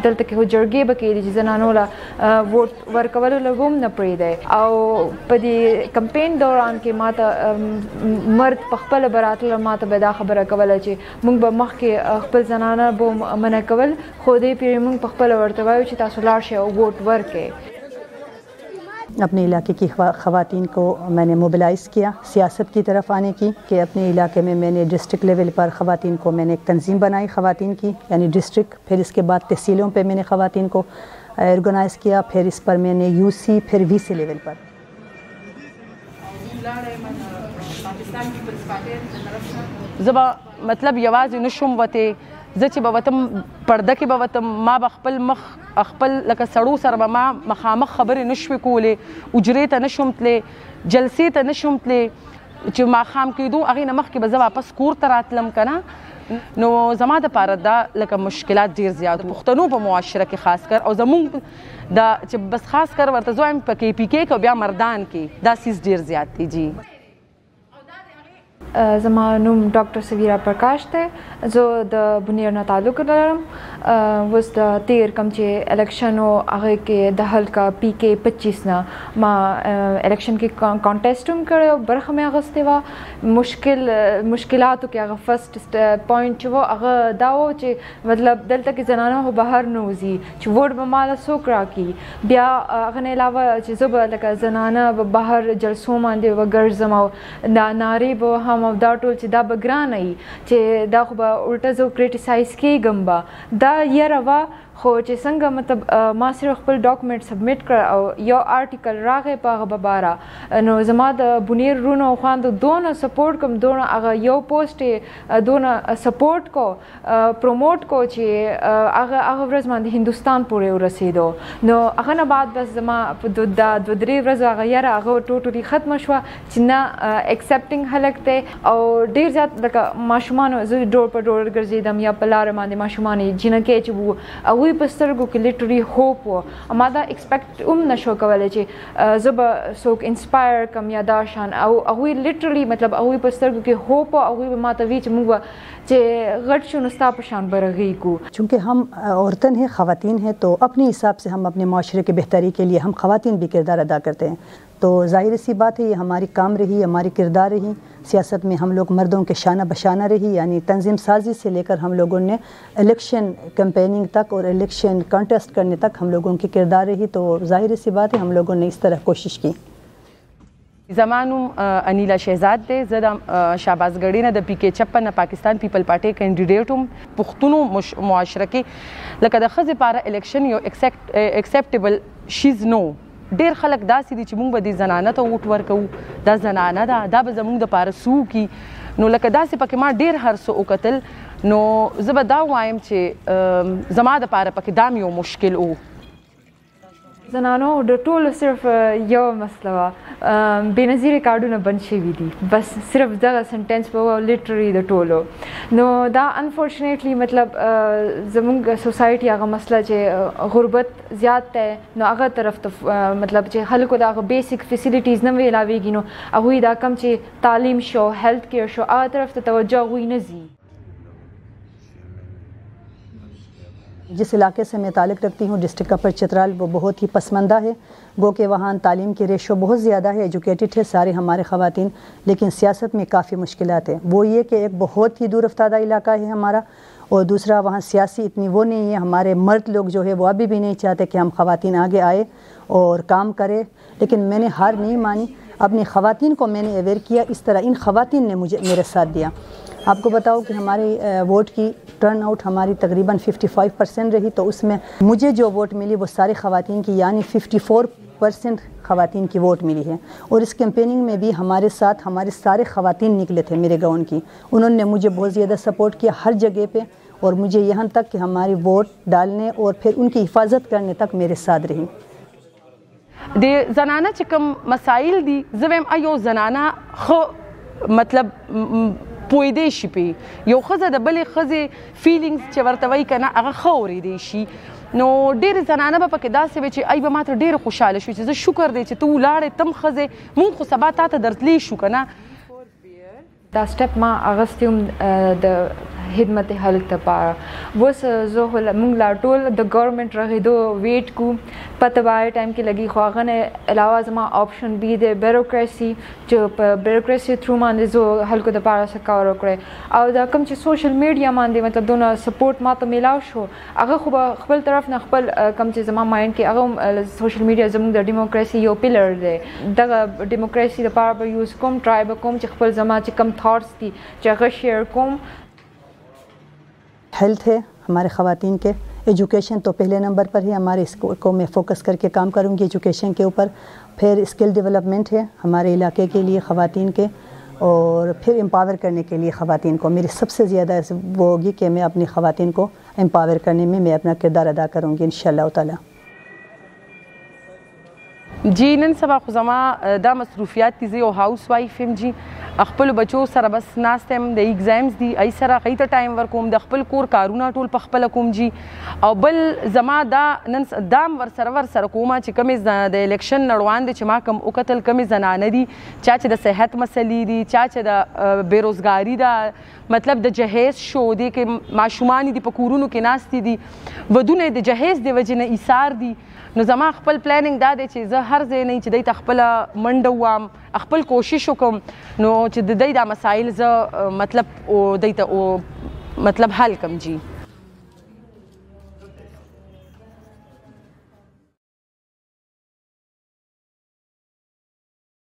دلته کې جرګې به کېدي چې زنانو له ووټ ورکولو لږ هم نه پرېږدی او په دې کمپین دوران کې ماته مرد په خپله به راتله ماته به دا خبره کوله چې موږ به مخکې خپل زنانه به منع کول خو دې پیرې موږ په خپله ورته وایو چې تاسو لاړ شئ او ووټ ورکړئ. अपने इलाके की ख़वातीन को मैंने मोबिलाइज़ किया सियासत की तरफ आने की कि अपने इलाके में मैंने डिस्ट्रिक्ट लेवल पर ख़वातीन को मैंने एक तंजीम बनाई ख़वातीन की यानी डिस्ट्रिक्ट, फिर इसके बाद तहसीलों पे मैंने ख़वातीन को ऑर्गेनाइज़ किया, फिर इस पर मैंने यूसी फिर वीसी लेवल पर. ज़बा मतलब यवाज़ नशुम वते زه چې به وتم پرده کې به وتم ما به خپل مخ خپل لکه سړو سره به ما مخامخ خبرې نه شوې کولې، اجرې ته نه شوم تللی، جلسې ته نه شوم تللی چې ماښام کېدو هغې نه مخکې به زه واپس کور ته راتلم که نه. نو زما دپاره دا لکه مشکلات ډېر زیات پښتنو په معاشره کې خاص کر او زمونږ دا چې بس خاص کر ورته زه وایم په کې پي کې کې او بیا مردان کې دا سیز ډېر زیات دی. جی زما نوم ډاکټر سویرا پرکاش دی، زه د بونیر نه تعلق لرم. اوس د تیر کوم چې الیکشن و هغې کې د حلقه پی کې 25 نه ما الیکشن کې کانټیسټ هم کړی او برخه مې اخیستې وه. مشکلاتو کې هغه فرسټ پوینټ چې و هغه دا و چې مطلب دلته کې زنانه خو بهر نه وځي چې ووټ به ماله څوک راکړي. بیا هغه نه علاوه چې زه به لکه زنانه به بهر جلسو باندې وګرځم او دا نارې به هم او دا ټول چې دا به ګرانه وي چې دا خو به الټه زه کریټیسایز کېږم به دا یره وه. خو چې څنګه مطلب ما صرف خپل ډاکومنټ سبمیټ کړ او یو آرټیکل راغی په هغه باره نو زما د بونیر رونو او خواندو دونه سپورټ کوم دونه هغه یو پوسټ یې دونه سپورټ کو پروموټ کو چې هغه ورځ باندې هندوستان پورې ورسېدو. نو هغه نه بعد بس زما په دا 2-3 ورځو هغه یره هغه ټوټلي ختمه شوه چې نه اکسپټینګ هلک دی او ډېر زیات لکه ماشومانو زه ډور په ډور ګرځېدم یا په لاره باندې ماشومان یې جینکۍ چې وو هغوی په سترګو کې لیټري هوپ و. ما دا ایکسپیکټ هم نشو کولی چې زه به څوک انسپایر کم یا دا شان او هغوی لیټرلی مطلب هغوی په سترګو کې هوپ و. هغوی به ما ته وي چې موږ به چې غټ شو نو ستا په شان به رغېږو. چونکہ हम औरतें हैं ख़वातीन हैं तो अपने हिसाब से हम अपने माशरे की बेहतरी के लिए हम ख़वातीन भी किरदार अदा करते हैं. तो ज़ाहिर सी बात है ये हमारी काम रही, हमारी किरदार रही. सियासत में हम लोग मर्दों के शाना बशाना रही यानी तंजीम साजी से लेकर हम लोगों ने इलेक्शन कैंपेनिंग तक और इलेक्शन कॉन्टेस्ट करने तक हम लोगों की किरदार रही. तो ज़ाहिर सी बात है हम लोगों ने इस तरह कोशिश की. زما نوم انیلا شهزاد دی، زه د شهبازګړۍ نه د پی کې 56 نه پاکستان پیپل پارټۍ کینډیډیټ وم. پښتنو معاشره کې لکه د ښځې لپاره الیکشن یو اکسیپټیبل شیز نو. ډېر خلک داسې دي چې موږ به دې زنانه ته ووټ ورکوو، دا زنانه ده، دا به زموږ دپاره څه وکړي. نو لکه داسې پکې ما ډېر هر څه وکتل. نو زه به دا ووایم چې زما دپاره پکې دا یو مشکل و. زنانو د ټولو صرف یو مسله وه بېنظیرې کارډونه بند شوي دي، بس صرف دغه سنټینس به وه لیټرلی د ټولو. نو دا انفارچونیټلی مطلب زموږ سوسایټي هغه مسله چې غربت زیات دی نو هغه طرف ته مطلب چې خلکو د هغه بیسک فیسیلیټیز نه میلاویږي نو هغوی دا کم چې تعلیم شو، هیلث کیر شو، هغه طرف ته توجه هغوی نه ځي. जिस इलाके से मैं ताल्लुक़ रखती हूँ डिस्ट्रिक्ट अपर चित्राल वो बहुत ही पसमंदा है. गो के वहाँ तालीम की रेशो बहुत ज़्यादा है, एजुकेटेड है सारे हमारे ख़वातीन, लेकिन सियासत में काफ़ी मुश्किलात है. वो ये कि एक बहुत ही दूर अफ्तादा इलाका है हमारा और दूसरा वहाँ सियासी इतनी वो नहीं है. हमारे मर्द लोग जो है वो अभी भी नहीं चाहते कि हम ख़वातीन आगे आए और काम करें. लेकिन मैंने हार नहीं मानी, अपनी ख़वातीन को मैंने अवेयर किया. इस तरह इन ख़वातीन ने मुझे मेरे साथ दिया. आपको बताऊं कि हमारे वोट की टर्न आउट हमारी तकरीबन 55% रही. तो उसमें मुझे जो वोट मिली वो सारी ख़वातीन की यानी 54% ख़वातीन की वोट मिली है. और इस कैंपेनिंग में भी हमारे साथ हमारे सारे ख़वातीन निकले थे मेरे गाँव की. उन्होंने मुझे बहुत ज़्यादा सपोर्ट किया हर जगह पे और मुझे यहाँ तक कि हमारी वोट डालने और फिर उनकी हिफाजत करने तक मेरे साथ रही. د زنانه چې کوم مسایل دي زه وایم یو زنانه خو مطلب پوهېدی شي پې یو ښځه د بلې ښځې فیلینګز چې ورته وایي که نه هغه ښه اورېدی شي. نو ډېرې زنانه به پکې داسې وي چې ای به ما ته ډېره خوشحاله شوي چې زه شکر دی چې ته ولاړې تم ښځې مونږ خو سبا تا ته درتلی شو که نه. دا سټپ ما اخیستی وم د خدمت خلک لپاره. اوس زه موږ لا ټول د ګورنمنټ رغېدو ویټ کوو، پته به هر ټایم کې لګي، خو هغه نه علاوه زما آپشن بي دی بیروکراسي، چې په بیروکراسي تھرو باندې زه خلکو دپاره څه کار وکړی. او دا کوم چې سوشل میډیا باندې مطلب دونه سپورټ ما ته میلاو شو، هغه خو به خپل طرف نه خپل کوم چې زما مایند کې هغه سوشل میډیا زموږ د ډیموکراسي یو پیلر دی. دغه ډیموکراسي لپاره به یوز کوم، ټرای به کوم چې خپل زما چې کم تھاټس دي چې هغه شیئر کوم. हेल्थ है हमारे ख़वातीन के, एजुकेशन तो पहले नंबर पर ही हमारे इसको मैं फ़ोकस करके काम करूँगी एजुकेशन के ऊपर. फिर स्किल डेवलपमेंट है हमारे इलाके के लिए ख़वातीन के, और फिर एम्पावर करने के लिए ख़वातीन को मेरी सबसे ज़्यादा वो होगी कि मैं अपनी ख़वातीन को एम्पावर करने में मैं अपना किरदार अदा करूँगी इंशाअल्लाह ताला. जी نن سبا خو زما دا مصروفیات دي، زه یو هاوس وایف یم جی، خپلو بچو سره بس ناست یم، د ایگزامز دي ای سره هغوی ته ټایم ورکوم، د خپل کور کارونه ټول په خپله کوم جی. او بل زما دا نن دام ورسره کومه چې کومې د الیکشن نه وړاندې چې ما کوم وکتل کومې زنانه دي چا چې د صحت مسلې دي، چا چې د بېروزګاري ده، مطلب د جهیز شو دی کې ماشومان دي په کورونو کې ناستې دي، ودونه د جهیز د وجې نه ایثار دي. نو زما خپل پلانینګ دا دی چې زه هر ځای نه چې دوی ته خپله منډه ووام، خپل کوشش وکړم نو چې د دوی دا مسایل زه مطلب دوی ته مطلب حل کړم جی.